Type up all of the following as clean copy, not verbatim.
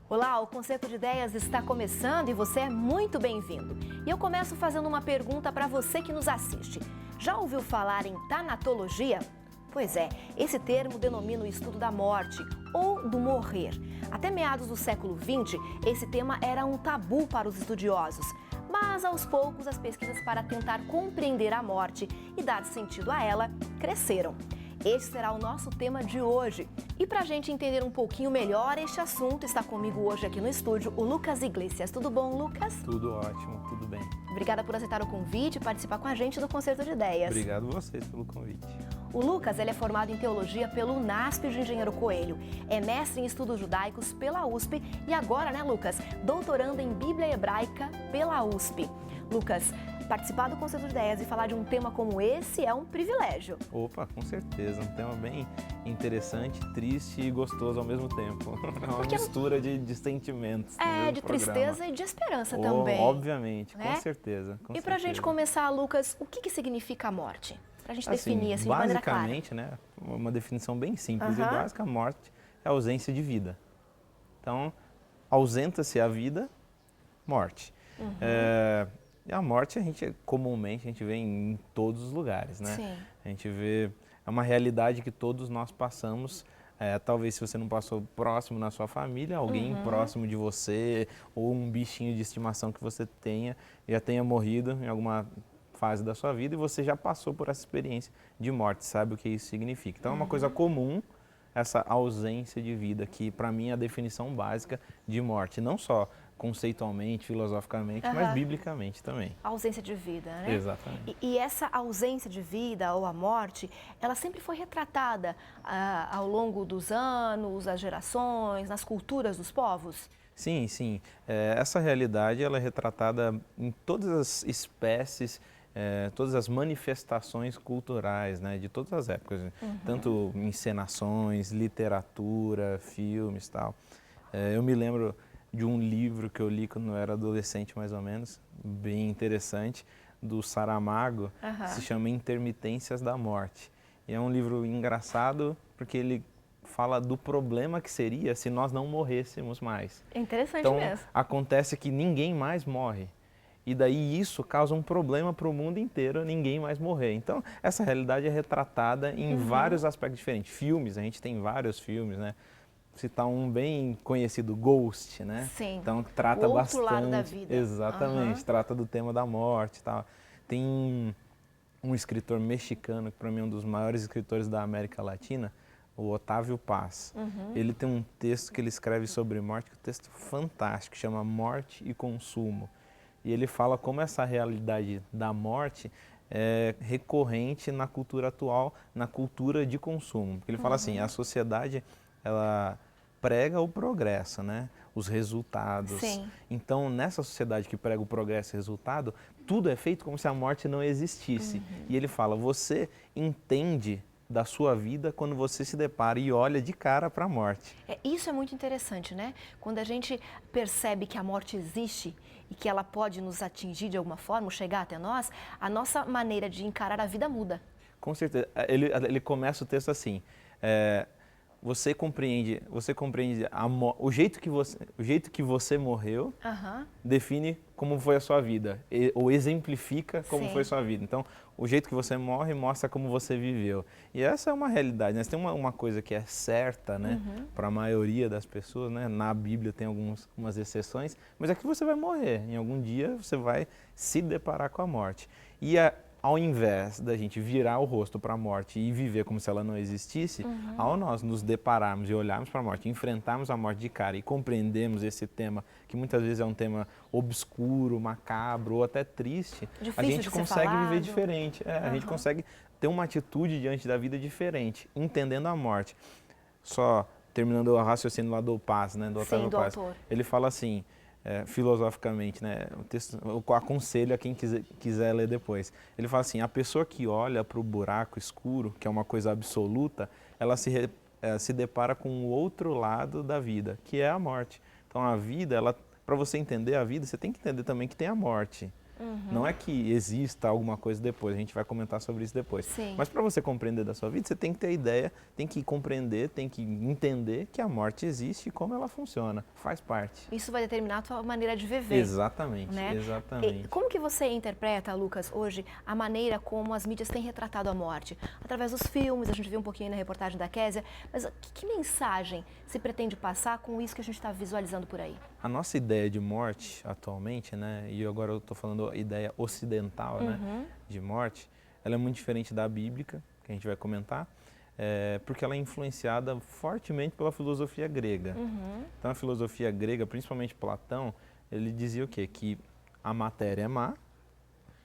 Olá, o Concerto de Ideias está começando e você é muito bem-vindo. E eu começo fazendo uma pergunta para você que nos assiste. Já ouviu falar em tanatologia? Pois é, esse termo denomina o estudo da morte ou do morrer. Até meados do século XX, esse tema era um tabu para os estudiosos. Mas aos poucos, as pesquisas para tentar compreender a morte e dar sentido a ela cresceram. Este será o nosso tema de hoje. E para a gente entender um pouquinho melhor este assunto, está comigo hoje aqui no estúdio o Lucas Iglesias. Tudo bom, Lucas? Tudo ótimo, tudo bem. Obrigada por aceitar o convite e participar com a gente do Concerto de Ideias. Obrigado a vocês pelo convite. O Lucas ele é formado em Teologia pelo UNASP de Engenheiro Coelho, é mestre em Estudos Judaicos pela USP e agora, né, Lucas, doutorando em Bíblia Hebraica pela USP. Lucas, participar do Concerto de Ideias e falar de um tema como esse é um privilégio. Opa, com certeza, um tema bem interessante, triste e gostoso ao mesmo tempo. É uma mistura de sentimentos. De tristeza e de esperança também. Obviamente, né? Com certeza. E para a gente começar, Lucas, o que significa a morte? Para a gente definir assim, de maneira clara. Basicamente, né, uma definição bem simples e básica, a morte é a ausência de vida. Então, ausenta-se a vida, morte. E a morte, comumente, a gente vê em todos os lugares, né? Sim. A gente vê, é uma realidade que todos nós passamos, talvez se você não passou próximo na sua família, alguém próximo de você, ou um bichinho de estimação que você tenha, já tenha morrido em alguma fase da sua vida e você já passou por essa experiência de morte, sabe o que isso significa. Então é uma coisa comum, essa ausência de vida, que para mim é a definição básica de morte, não só conceitualmente, filosoficamente, mas biblicamente também. A ausência de vida, né? Exatamente. E essa ausência de vida ou a morte, ela sempre foi retratada ao longo dos anos, as gerações, nas culturas dos povos? Sim, sim. Essa realidade ela é retratada em todas as espécies, todas as manifestações culturais, né, de todas as épocas, tanto encenações, literatura, filmes e tal. Eu me lembro de um livro que eu li quando eu era adolescente, mais ou menos, bem interessante, do Saramago, que se chama Intermitências da Morte. E é um livro engraçado porque ele fala do problema que seria se nós não morrêssemos mais. É interessante então, mesmo. Acontece que ninguém mais morre. E daí isso causa um problema para o mundo inteiro, ninguém mais morrer. Então, essa realidade é retratada em vários aspectos diferentes. Filmes, a gente tem vários filmes, né? Citar um bem conhecido, Ghost, né? Sim, então trata o outro bastante, lado da vida. Exatamente, trata do tema da morte e tal. Tem um escritor mexicano, que para mim é um dos maiores escritores da América Latina, o Otávio Paz. Ele tem um texto que ele escreve sobre morte, que é um texto fantástico, chama Morte e Consumo. E ele fala como essa realidade da morte é recorrente na cultura atual, na cultura de consumo. Porque ele fala assim, a sociedade ela prega o progresso, né? Os resultados. Sim. Então, nessa sociedade que prega o progresso e o resultado, tudo é feito como se a morte não existisse. E ele fala, você entende da sua vida quando você se depara e olha de cara para a morte. Isso é muito interessante, né? Quando a gente percebe que a morte existe e que ela pode nos atingir de alguma forma, chegar até nós, a nossa maneira de encarar a vida muda. Com certeza. Ele começa o texto assim, você compreende o jeito que você morreu define como foi a sua vida, ou exemplifica como foi a sua vida. Então, o jeito que você morre mostra como você viveu. E essa é uma realidade, né? Tem uma coisa que é certa, né, para a maioria das pessoas, né? Na Bíblia tem algumas exceções, mas é que você vai morrer. Em algum dia você vai se deparar com a morte. E ao invés da gente virar o rosto para a morte e viver como se ela não existisse, ao nós nos depararmos e olharmos para a morte, enfrentarmos a morte de cara e compreendermos esse tema, que muitas vezes é um tema obscuro, macabro ou até triste, Difícil a gente consegue viver diferente. A gente consegue ter uma atitude diante da vida diferente, entendendo a morte. Só terminando o raciocínio lá do Paz, né, do Otávio Paz, ele fala assim, filosoficamente, né? O texto, eu aconselho a quem quiser ler depois. Ele fala assim, a pessoa que olha para o buraco escuro, que é uma coisa absoluta, ela se depara com o outro lado da vida, que é a morte. Então a vida, para você entender a vida, você tem que entender também que tem a morte. Não é que exista alguma coisa depois, a gente vai comentar sobre isso depois. Sim. Mas para você compreender da sua vida, você tem que ter ideia, tem que compreender, tem que entender que a morte existe e como ela funciona, faz parte. Isso vai determinar a sua maneira de viver. Exatamente, né? exatamente. E como que você interpreta, Lucas, hoje, a maneira como as mídias têm retratado a morte? Através dos filmes, a gente viu um pouquinho na reportagem da Kézia, mas que mensagem se pretende passar com isso que a gente está visualizando por aí? A nossa ideia de morte atualmente, né, e agora eu estou falando a ideia ocidental, né, de morte, ela é muito diferente da bíblica, que a gente vai comentar, porque ela é influenciada fortemente pela filosofia grega. Então a filosofia grega, principalmente Platão, ele dizia o quê? Que a matéria é má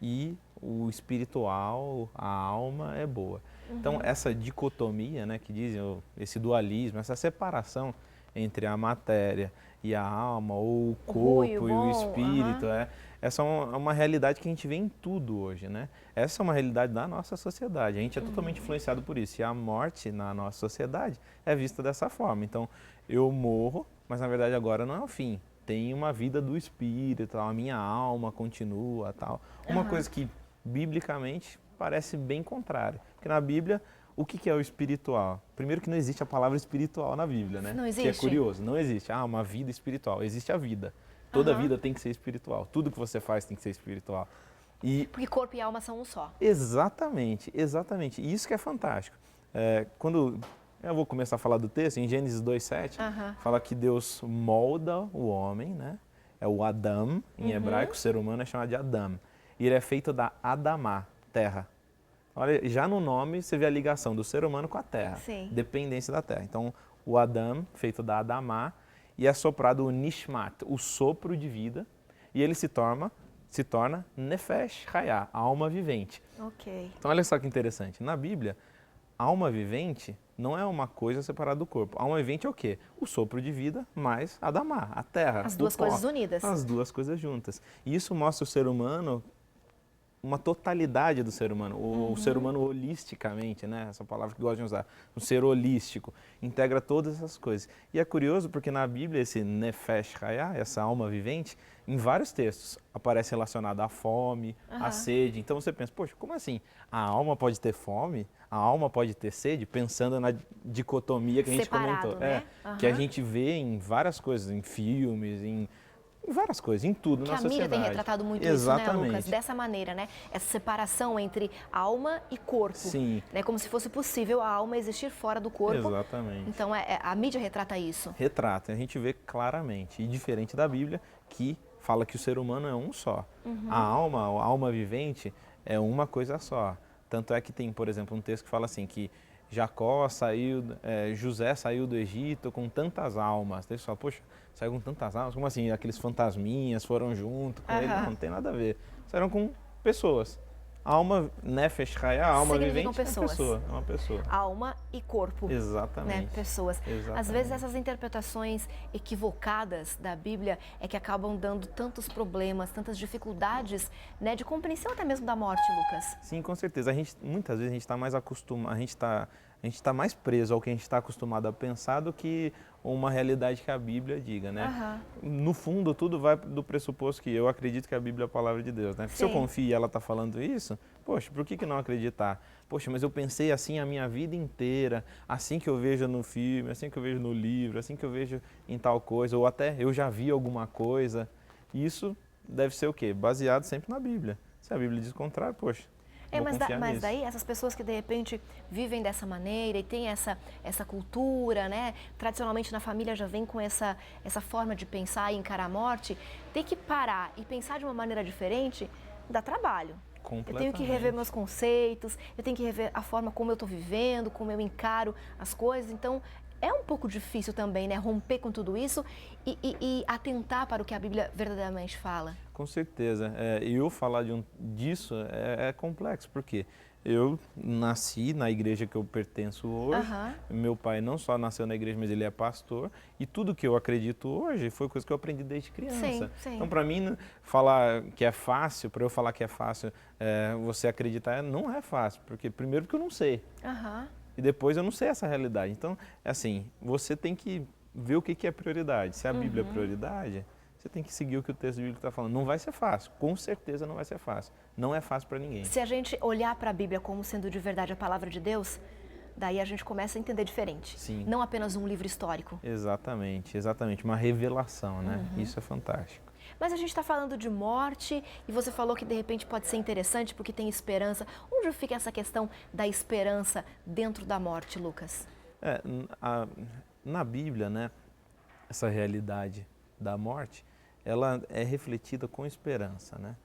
e o espiritual, a alma é boa. Então essa dicotomia, né, que dizem, esse dualismo, essa separação entre a matéria e a alma, ou o corpo e o espírito, essa é uma realidade que a gente vê em tudo hoje, né? Essa é uma realidade da nossa sociedade, a gente é totalmente influenciado por isso, e a morte na nossa sociedade é vista dessa forma. Então, eu morro, mas na verdade agora não é o fim, tem uma vida do espírito, a minha alma continua, tal. Uma coisa que, biblicamente, parece bem contrária, porque na Bíblia, o que é o espiritual? Primeiro que não existe a palavra espiritual na Bíblia, né? Não existe? Que é curioso, não existe. Uma vida espiritual. Existe a vida. Toda vida tem que ser espiritual. Tudo que você faz tem que ser espiritual. Porque corpo e alma são um só. Exatamente, exatamente. E isso que é fantástico. Quando eu vou começar a falar do texto, em Gênesis 2:7, fala que Deus molda o homem, né? É o Adam, em hebraico, o ser humano é chamado de Adam. E ele é feito da Adamá, terra. Olha, já no nome você vê a ligação do ser humano com a terra, dependência da terra. Então, o Adam, feito da Adamá, e é soprado o Nishmat, o sopro de vida, e ele se torna Nefesh Hayah, a alma vivente. Então, olha só que interessante. Na Bíblia, a alma vivente não é uma coisa separada do corpo. A alma vivente é o quê? O sopro de vida mais Adamá, a terra. As duas coisas unidas. As duas coisas juntas. E isso mostra o ser humano, uma totalidade do ser humano, o ser humano holisticamente, né? Essa palavra que gosto de usar, o ser holístico, integra todas essas coisas. E é curioso porque na Bíblia esse Nefesh Hayah, essa alma vivente, em vários textos aparece relacionado à fome, à sede. Então você pensa, poxa, como assim? A alma pode ter fome? A alma pode ter sede? Pensando na dicotomia que a gente comentou. Né? Que a gente vê em várias coisas, em filmes, em várias coisas, em tudo na sociedade. Que a mídia tem retratado muito isso, né, Lucas? Dessa maneira, né? Essa separação entre alma e corpo. Sim. Né? Como se fosse possível a alma existir fora do corpo. Exatamente. Então, a mídia retrata isso. Retrata, a gente vê claramente. E diferente da Bíblia, que fala que o ser humano é um só. A alma vivente é uma coisa só. Tanto é que tem, por exemplo, um texto que fala assim, que José saiu do Egito com tantas almas. Daí você fala, poxa, saiu com tantas almas? Como assim? Aqueles fantasminhas foram junto com ele? Não tem nada a ver. Saíram com pessoas. Alma, Nefesh Hayah, a alma vivente é uma pessoa. Alma e corpo. Exatamente. Né? Pessoas. Exatamente. Às vezes essas interpretações equivocadas da Bíblia é que acabam dando tantos problemas, tantas dificuldades, né, de compreensão até mesmo da morte, Lucas. Sim, com certeza. Muitas vezes a gente está mais acostumado, a gente está mais preso ao que a gente está acostumado a pensar do que uma realidade que a Bíblia diga, né? No fundo, tudo vai do pressuposto que eu acredito que a Bíblia é a palavra de Deus, né? Se eu confio e ela está falando isso, poxa, por que não acreditar? Poxa, mas eu pensei assim a minha vida inteira, assim que eu vejo no filme, assim que eu vejo no livro, assim que eu vejo em tal coisa, ou até eu já vi alguma coisa. Isso deve ser o quê? Baseado sempre na Bíblia. Se a Bíblia diz o contrário, poxa, mas daí essas pessoas que de repente vivem dessa maneira e têm essa cultura, né? Tradicionalmente na família já vem com essa forma de pensar e encarar a morte, ter que parar e pensar de uma maneira diferente dá trabalho. Eu tenho que rever meus conceitos, eu tenho que rever a forma como eu estou vivendo, como eu encaro as coisas. Então, é um pouco difícil também, né? Romper com tudo isso e atentar para o que a Bíblia verdadeiramente fala. Com certeza. Eu falar disso é complexo, porque eu nasci na igreja que eu pertenço hoje. Meu pai não só nasceu na igreja, mas ele é pastor. E tudo que eu acredito hoje foi coisa que eu aprendi desde criança. Sim. Então, para mim, falar que é fácil, para eu falar que é fácil, você acreditar, não é fácil. Primeiro porque eu não sei. E depois eu não sei essa realidade. Então, assim, você tem que ver o que é prioridade. Se a Bíblia é prioridade, você tem que seguir o que o texto bíblico está falando. Não vai ser fácil, com certeza não vai ser fácil. Não é fácil para ninguém. Se a gente olhar para a Bíblia como sendo de verdade a palavra de Deus, daí a gente começa a entender diferente. Sim. Não apenas um livro histórico. Exatamente, exatamente. Uma revelação, né? Isso é fantástico. Mas a gente está falando de morte e você falou que de repente pode ser interessante porque tem esperança. Onde fica essa questão da esperança dentro da morte, Lucas? Na Bíblia, né, essa realidade da morte, ela é refletida com esperança, né?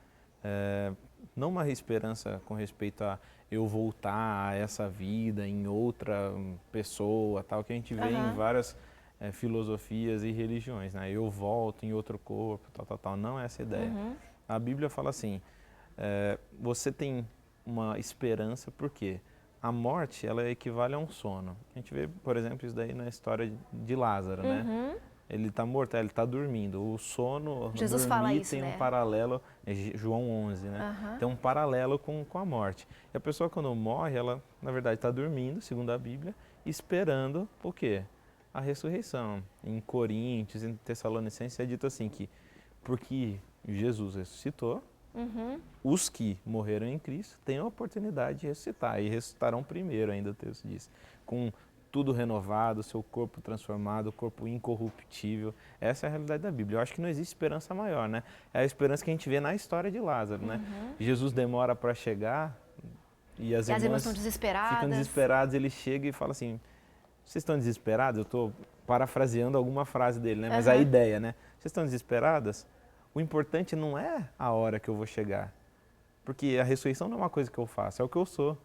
Não uma esperança com respeito a eu voltar a essa vida em outra pessoa, tal, que a gente vê em várias filosofias e religiões, né? Eu volto em outro corpo, tal. Não é essa a ideia. A Bíblia fala assim, você tem uma esperança, por quê? A morte, ela equivale a um sono. A gente vê, por exemplo, isso daí na história de Lázaro, né? Ele está morto, ele está dormindo. O sono, Jesus dormir, fala isso, tem né? um paralelo, João 11, né? Tem um paralelo com a morte. E a pessoa, quando morre, ela, na verdade, está dormindo, segundo a Bíblia, esperando o quê? A ressurreição. Em Coríntios, em Tessalonicenses, é dito assim que, porque Jesus ressuscitou, os que morreram em Cristo têm a oportunidade de ressuscitar, e ressuscitarão primeiro, ainda o texto diz, com tudo renovado, seu corpo transformado, corpo incorruptível. Essa é a realidade da Bíblia. Eu acho que não existe esperança maior, né? É a esperança que a gente vê na história de Lázaro, né? Jesus demora para chegar e as irmãs estão desesperadas. ficam desesperadas. Ele chega e fala assim, vocês estão desesperados? Eu estou parafraseando alguma frase dele, né? Mas a ideia, né? Vocês estão desesperadas? O importante não é a hora que eu vou chegar. Porque a ressurreição não é uma coisa que eu faço, é o que eu sou.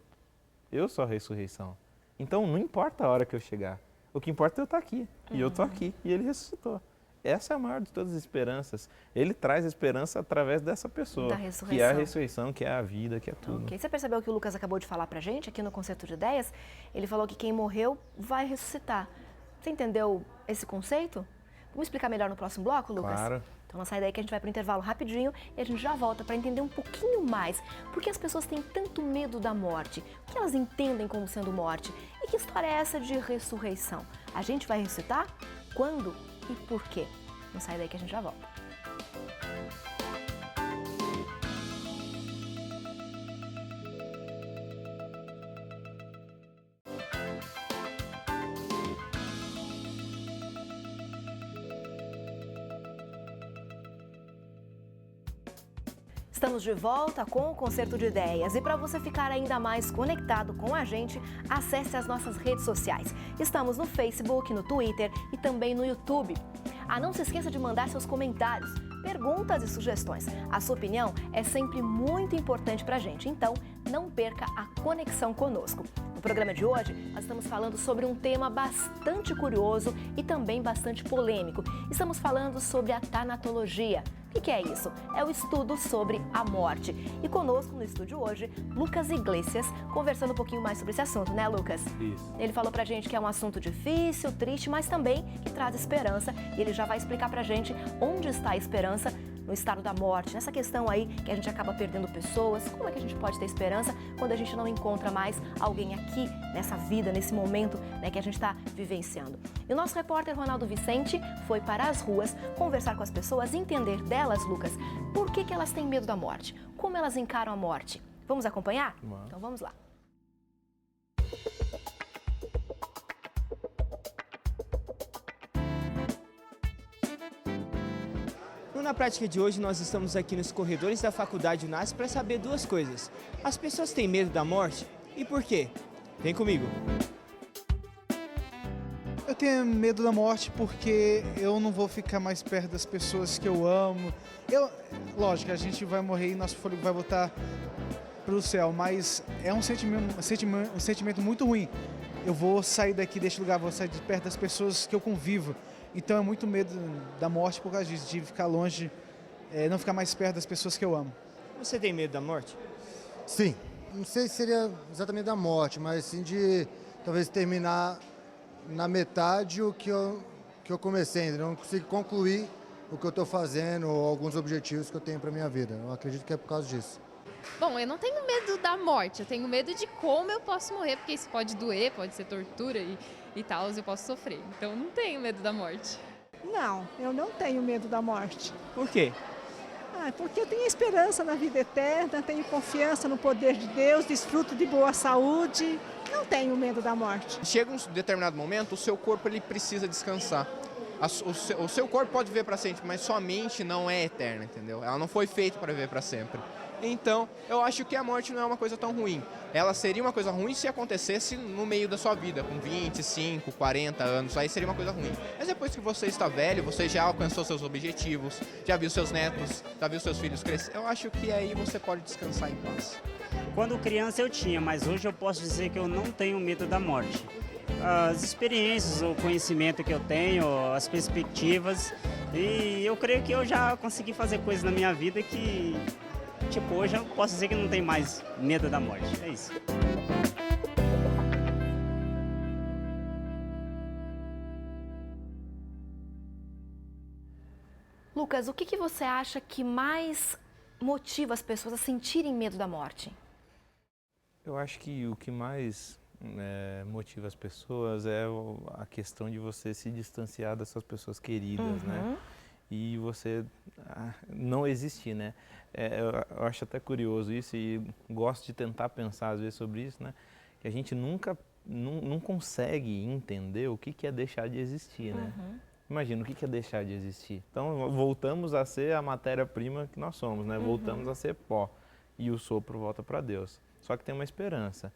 Eu sou a ressurreição. Então, não importa a hora que eu chegar. O que importa é eu estar aqui. E eu estou aqui. E ele ressuscitou. Essa é a maior de todas as esperanças. Ele traz esperança através dessa pessoa. Da ressurreição. Que é a ressurreição, que é a vida, que é tudo. Okay. Você percebeu que o Lucas acabou de falar pra gente aqui no Concerto de Ideias? Ele falou que quem morreu vai ressuscitar. Você entendeu esse conceito? Vamos explicar melhor no próximo bloco, Lucas? Claro. Então não sai daí que a gente vai para o intervalo rapidinho e a gente já volta para entender um pouquinho mais por que as pessoas têm tanto medo da morte, o que elas entendem como sendo morte e que história é essa de ressurreição. A gente vai ressuscitar? Quando e por quê? Não sai daí que a gente já volta. Estamos de volta com o Concerto de Ideias e para você ficar ainda mais conectado com a gente, acesse as nossas redes sociais. Estamos no Facebook, no Twitter e também no YouTube. Não se esqueça de mandar seus comentários, perguntas e sugestões. A sua opinião é sempre muito importante para a gente, então não perca a conexão conosco. No programa de hoje, nós estamos falando sobre um tema bastante curioso e também bastante polêmico. Estamos falando sobre a tanatologia. O que é isso? É o estudo sobre a morte. E conosco no estúdio hoje, Lucas Iglesias, conversando um pouquinho mais sobre esse assunto, né, Lucas? Isso. Ele falou pra gente que é um assunto difícil, triste, mas também que traz esperança. E ele já vai explicar pra gente onde está a esperança no estado da morte, nessa questão aí que a gente acaba perdendo pessoas. Como é que a gente pode ter esperança quando a gente não encontra mais alguém aqui nessa vida, nesse momento, né, que a gente está vivenciando? E o nosso repórter Ronaldo Vicente foi para as ruas conversar com as pessoas, entender delas, Lucas, por que elas têm medo da morte, como elas encaram a morte. Vamos acompanhar? Então vamos lá. Na prática de hoje, nós estamos aqui nos corredores da Faculdade UNASP para saber duas coisas. As pessoas têm medo da morte e por quê? Vem comigo. Eu tenho medo da morte porque eu não vou ficar mais perto das pessoas que eu amo. Lógico, a gente vai morrer e nosso fôlego vai voltar para o céu, mas é um sentimento muito ruim. Eu vou sair daqui deste lugar, vou sair de perto das pessoas que eu convivo. Então é muito medo da morte por causa disso, de ficar longe, não ficar mais perto das pessoas que eu amo. Você tem medo da morte? Sim. Não sei se seria exatamente da morte, mas sim de talvez terminar na metade o que eu comecei, ainda não consigo concluir o que eu estou fazendo ou alguns objetivos que eu tenho para minha vida. Eu acredito que é por causa disso. Bom, eu não tenho medo da morte, eu tenho medo de como eu posso morrer, porque isso pode doer, pode ser tortura e tal, eu posso sofrer. Então, eu não tenho medo da morte. Não, eu não tenho medo da morte. Por quê? Porque eu tenho esperança na vida eterna, tenho confiança no poder de Deus, desfruto de boa saúde, não tenho medo da morte. Chega um determinado momento, o seu corpo ele precisa descansar. O seu corpo pode viver para sempre, mas sua mente não é eterna, entendeu? Ela não foi feita para viver para sempre. Então, eu acho que a morte não é uma coisa tão ruim. Ela seria uma coisa ruim se acontecesse no meio da sua vida, com 25, 40 anos, aí seria uma coisa ruim. Mas depois que você está velho, você já alcançou seus objetivos, já viu seus netos, já viu seus filhos crescer, eu acho que aí você pode descansar em paz. Quando criança eu tinha, mas hoje eu posso dizer que eu não tenho medo da morte. As experiências, o conhecimento que eu tenho, as perspectivas, e eu creio que eu já consegui fazer coisas na minha vida que... Tipo, hoje eu posso dizer que não tem mais medo da morte, é isso. Lucas, o que você acha que mais motiva as pessoas a sentirem medo da morte? Eu acho que o que mais motiva as pessoas é a questão de você se distanciar dessas pessoas queridas, né? E você não existir, né? Eu acho até curioso isso e gosto de tentar pensar às vezes sobre isso, né? Que a gente nunca não consegue entender o que é deixar de existir, né? Imagina, o que é deixar de existir? Então, voltamos a ser a matéria-prima que nós somos, né? Voltamos a ser pó e o sopro volta para Deus. Só que tem uma esperança.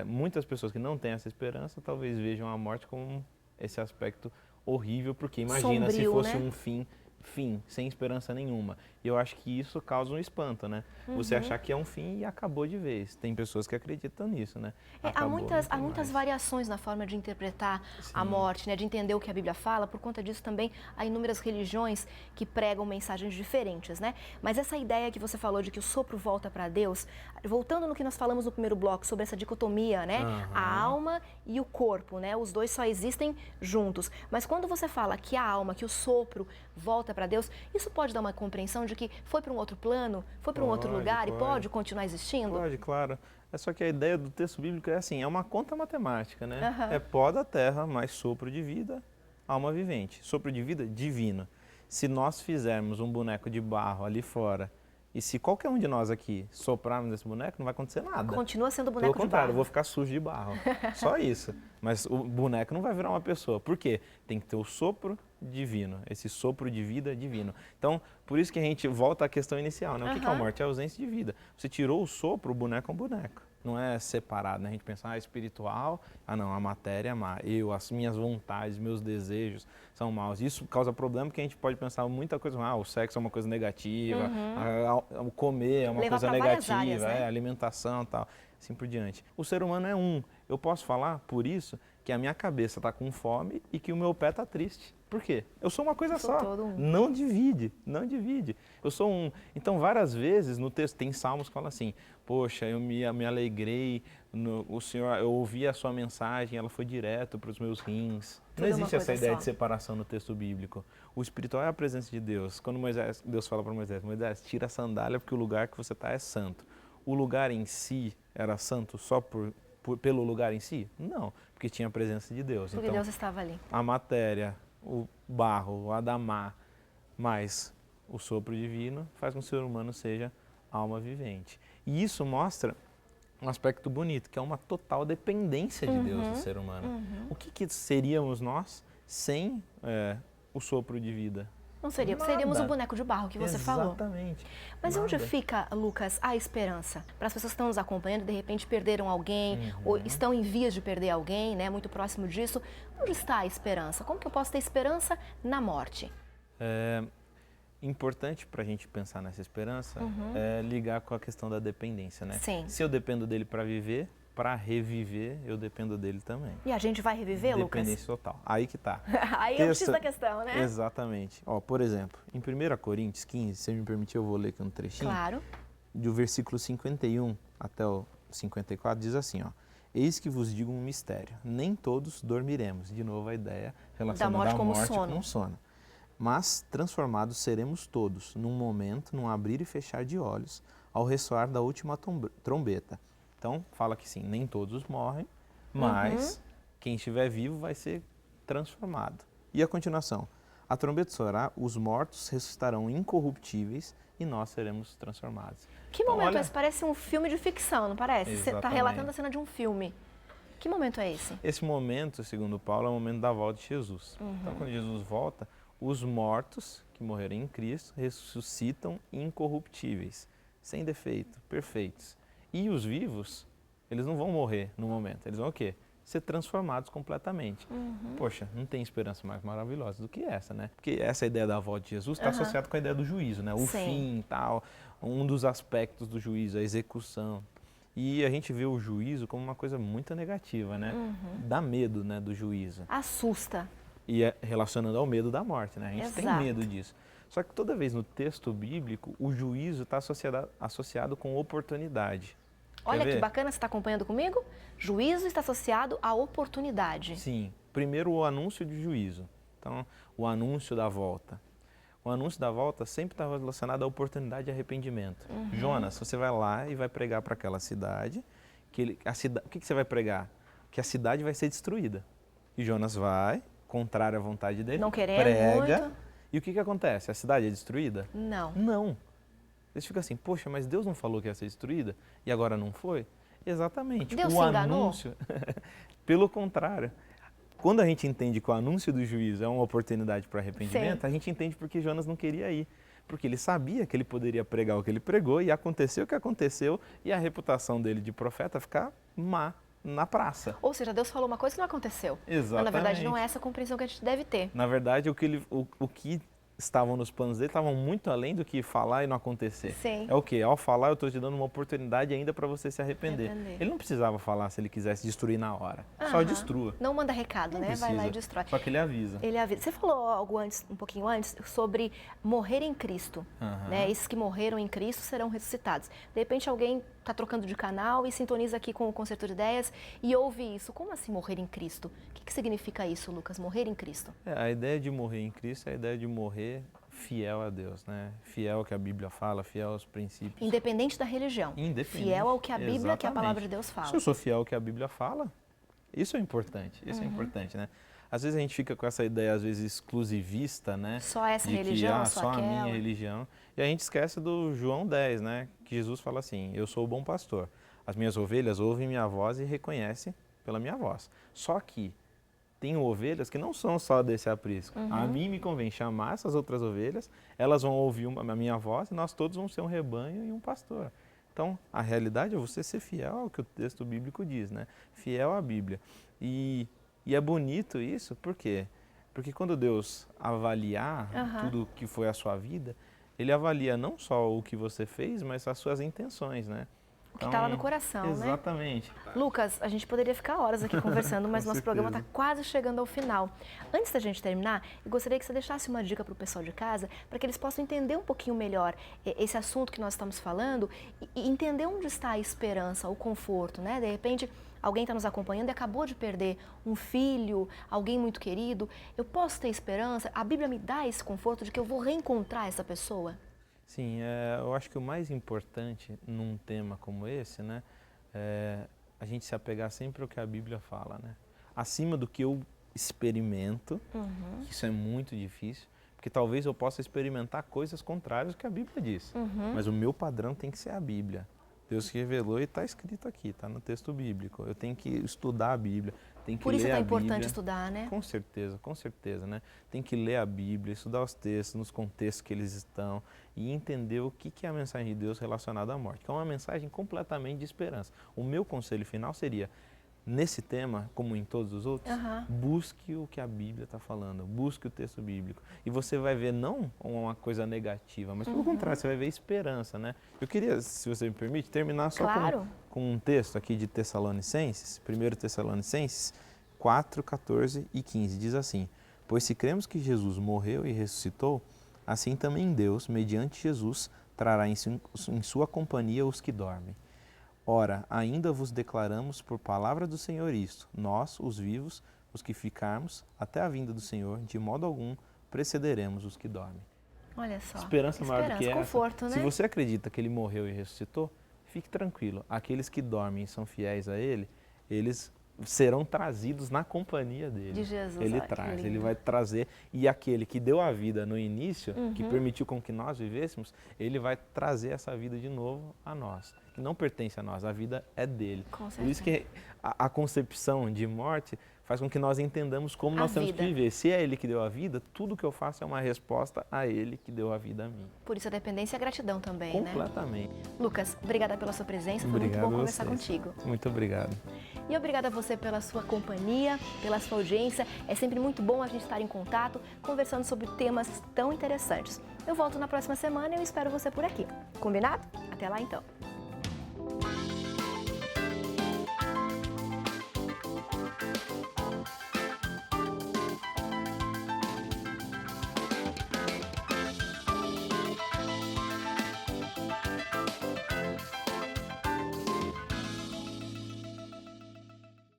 Muitas pessoas que não têm essa esperança talvez vejam a morte como esse aspecto horrível, porque imagina sombrio, se fosse, né? Um fim, sem esperança nenhuma. E eu acho que isso causa um espanto, né? Você achar que é um fim e acabou de vez. Tem pessoas que acreditam nisso, né? Há muitas variações na forma de interpretar a morte, né? De entender o que a Bíblia fala. Por conta disso também há inúmeras religiões que pregam mensagens diferentes, né? Mas essa ideia que você falou de que o sopro volta para Deus, voltando no que nós falamos no primeiro bloco sobre essa dicotomia, né? A alma e o corpo, né? Os dois só existem juntos. Mas quando você fala que a alma, que o sopro volta para Deus, isso pode dar uma compreensão de que foi para um outro plano, foi para um outro lugar e pode continuar existindo? Pode, claro. É só que a ideia do texto bíblico é assim, é uma conta matemática, né? É pó da terra mais sopro de vida, alma vivente. Sopro de vida, divino. Se nós fizermos um boneco de barro ali fora, e se qualquer um de nós aqui soprarmos nesse boneco, não vai acontecer nada. Continua sendo boneco de barro. Pelo contrário, eu vou ficar sujo de barro. Só isso. Mas o boneco não vai virar uma pessoa. Por quê? Tem que ter o sopro divino, esse sopro de vida divino. Então, por isso que a gente volta à questão inicial, né? O que é a morte? É a ausência de vida. Você tirou o sopro, o boneco é um boneco. Não é separado, né? A gente pensa, espiritual, não, a matéria é má. As minhas vontades, meus desejos são maus. Isso causa problema porque a gente pode pensar muita coisa, o sexo é uma coisa negativa, o comer é uma coisa negativa, áreas, né? A alimentação e tal, assim por diante. O ser humano é um. Eu posso falar, por isso, que a minha cabeça está com fome e que o meu pé está triste. Por quê? Eu sou uma coisa só. Não divide, não divide. Eu sou um. Então, várias vezes no texto tem salmos que falam assim: poxa, eu me alegrei, o Senhor, eu ouvi a sua mensagem, ela foi direto para os meus rins. Não existe essa ideia de separação no texto bíblico. O espiritual é a presença de Deus. Quando Deus fala para Moisés, tira a sandália porque o lugar que você está é santo. O lugar em si era santo só pelo lugar em si? Não, porque tinha a presença de Deus. Porque então, Deus estava ali. A matéria, o barro, o Adamá, mais o sopro divino faz com que o ser humano seja alma vivente. E isso mostra um aspecto bonito, que é uma total dependência de Deus do ser humano. O que seríamos nós sem o sopro de vida? Não seria, seríamos o boneco de barro que você falou. Exatamente. Mas onde fica, Lucas, a esperança? Para as pessoas que estão nos acompanhando, de repente perderam alguém, ou estão em vias de perder alguém, né, muito próximo disso. Onde está a esperança? Como que eu posso ter esperança na morte? Importante para a gente pensar nessa esperança é ligar com a questão da dependência, né? Sim. Se eu dependo dele para viver, para reviver, eu dependo dele também. E a gente vai reviver, Lucas? Dependência total. Aí que tá. Aí é o X da questão, né? Exatamente. Por exemplo, em 1 Coríntios 15, se me permitir, eu vou ler aqui um trechinho. Claro. Do versículo 51 até o 54, diz assim, eis que vos digo um mistério, nem todos dormiremos. De novo a ideia relacionada à morte como sono. Mas transformados seremos todos, num momento, num abrir e fechar de olhos, ao ressoar da última trombeta. Então, fala que sim, nem todos morrem, mas quem estiver vivo vai ser transformado. E a continuação? a trombeta soará, os mortos ressuscitarão incorruptíveis e nós seremos transformados. Que momento é esse? Parece um filme de ficção, não parece? Você está relatando a cena de um filme. Que momento é esse? Esse momento, segundo Paulo, é o momento da volta de Jesus. Então, quando Jesus volta, os mortos que morreram em Cristo ressuscitam incorruptíveis, sem defeito, perfeitos. E os vivos, eles não vão morrer no momento, eles vão o quê? Ser transformados completamente. Poxa, não tem esperança mais maravilhosa do que essa, né? Porque essa ideia da volta de Jesus está associada com a ideia do juízo, né? O fim e tal, um dos aspectos do juízo, a execução. E a gente vê o juízo como uma coisa muito negativa, né? Dá medo, né, do juízo. Assusta. E relacionando ao medo da morte, né? A gente tem medo disso. Só que toda vez no texto bíblico, o juízo está associado com oportunidade. Olha que bacana, você está acompanhando comigo? Juízo está associado à oportunidade. Sim. Primeiro, o anúncio de juízo. Então, o anúncio da volta. O anúncio da volta sempre está relacionado à oportunidade de arrependimento. Jonas, você vai lá e vai pregar para aquela cidade. O que você vai pregar? Que a cidade vai ser destruída. E Jonas vai, contrário à vontade dele, não querendo prega. muito. E o que acontece? A cidade é destruída? Não. Não. Eles ficam assim, poxa, mas Deus não falou que ia ser destruída e agora não foi? Exatamente. Deus o se enganou? Anúncio, pelo contrário. Quando a gente entende que o anúncio do juízo é uma oportunidade para arrependimento, a gente entende porque Jonas não queria ir. Porque ele sabia que ele poderia pregar o que ele pregou e aconteceu o que aconteceu e a reputação dele de profeta ficar má na praça. Ou seja, Deus falou uma coisa que não aconteceu. Exatamente. Mas, na verdade, não é essa a compreensão que a gente deve ter. Na verdade, o que estavam nos planos dele estavam muito além do que falar e não acontecer. Sim. É o quê? Ao falar, eu estou te dando uma oportunidade ainda para você se arrepender. Ele não precisava falar se ele quisesse destruir na hora. Só destrua. Não manda recado, não né? Precisa. Vai lá e destrói. Só que ele avisa. Ele avisa. Você falou algo antes, um pouquinho antes, sobre morrer em Cristo. Né? Esses que morreram em Cristo serão ressuscitados. De repente, alguém está trocando de canal e sintoniza aqui com o Concerto de Ideias e ouve isso. Como assim morrer em Cristo? O que significa isso, Lucas? Morrer em Cristo? A ideia de morrer em Cristo é a ideia de morrer fiel a Deus, né? Fiel ao que a Bíblia fala, fiel aos princípios. Independente da religião. Fiel ao que a Bíblia, que a palavra de Deus fala. Se eu sou fiel ao que a Bíblia fala, isso é importante. Isso é importante, né? Às vezes a gente fica com essa ideia, às vezes, exclusivista, né? Só essa de religião, que, só a aquela. minha religião. E a gente esquece do João 10, né? Que Jesus fala assim, eu sou o bom pastor. As minhas ovelhas ouvem minha voz e reconhecem pela minha voz. Só que tem ovelhas que não são só desse aprisco. A mim me convém chamar essas outras ovelhas, elas vão ouvir a minha voz e nós todos vamos ser um rebanho e um pastor. Então, a realidade é você ser fiel ao que o texto bíblico diz, né? Fiel à Bíblia. E é bonito isso, por quê? Porque quando Deus avaliar tudo que foi a sua vida, Ele avalia não só o que você fez, mas as suas intenções, né? O que está lá no coração, né? Exatamente. Lucas, a gente poderia ficar horas aqui conversando, mas nosso certeza. programa está quase chegando ao final. Antes da gente terminar, eu gostaria que você deixasse uma dica para o pessoal de casa, para que eles possam entender um pouquinho melhor esse assunto que nós estamos falando e entender onde está a esperança, o conforto, né? De repente, alguém está nos acompanhando e acabou de perder um filho, alguém muito querido. Eu posso ter esperança? A Bíblia me dá esse conforto de que eu vou reencontrar essa pessoa? Sim, eu acho que o mais importante num tema como esse, né, é a gente se apegar sempre ao que a Bíblia fala, né? Acima do que eu experimento, isso é muito difícil, porque talvez eu possa experimentar coisas contrárias ao que a Bíblia diz, mas o meu padrão tem que ser a Bíblia. Deus revelou e está escrito aqui, está no texto bíblico. Eu tenho que estudar a Bíblia, tenho que ler a Bíblia. Por isso é tão importante estudar, né? Com certeza, né? Tem que ler a Bíblia, estudar os textos, nos contextos que eles estão e entender o que é a mensagem de Deus relacionada à morte, que é uma mensagem completamente de esperança. O meu conselho final seria, nesse tema, como em todos os outros, busque o que a Bíblia está falando, busque o texto bíblico. E você vai ver não uma coisa negativa, mas pelo contrário, você vai ver esperança, né? Eu queria, se você me permite, terminar só com um texto aqui de Tessalonicenses, 1 Tessalonicenses 4, 14 e 15, diz assim: pois se cremos que Jesus morreu e ressuscitou, assim também Deus, mediante Jesus, trará em sua companhia os que dormem. Ora, ainda vos declaramos por palavra do Senhor isto, nós, os vivos, os que ficarmos, até a vinda do Senhor, de modo algum precederemos os que dormem. Olha só. Esperança maior do que conforto, essa. Né? Se você acredita que Ele morreu e ressuscitou, fique tranquilo. Aqueles que dormem e são fiéis a Ele, eles serão trazidos na companhia dele. De Jesus. Ele traz, ele vai trazer. E aquele que deu a vida no início, que permitiu com que nós vivêssemos, ele vai trazer essa vida de novo a nós, que não pertence a nós, a vida é dele. Por isso que a concepção de morte faz com que nós entendamos como nós temos que viver. Se é ele que deu a vida, tudo que eu faço é uma resposta a ele que deu a vida a mim. Por isso a dependência e a gratidão também, Completamente. né? Lucas, obrigada pela sua presença, foi muito bom conversar contigo. Muito obrigado. E obrigada a você pela sua companhia, pela sua audiência. É sempre muito bom a gente estar em contato, conversando sobre temas tão interessantes. Eu volto na próxima semana e eu espero você por aqui. Combinado? Até lá então.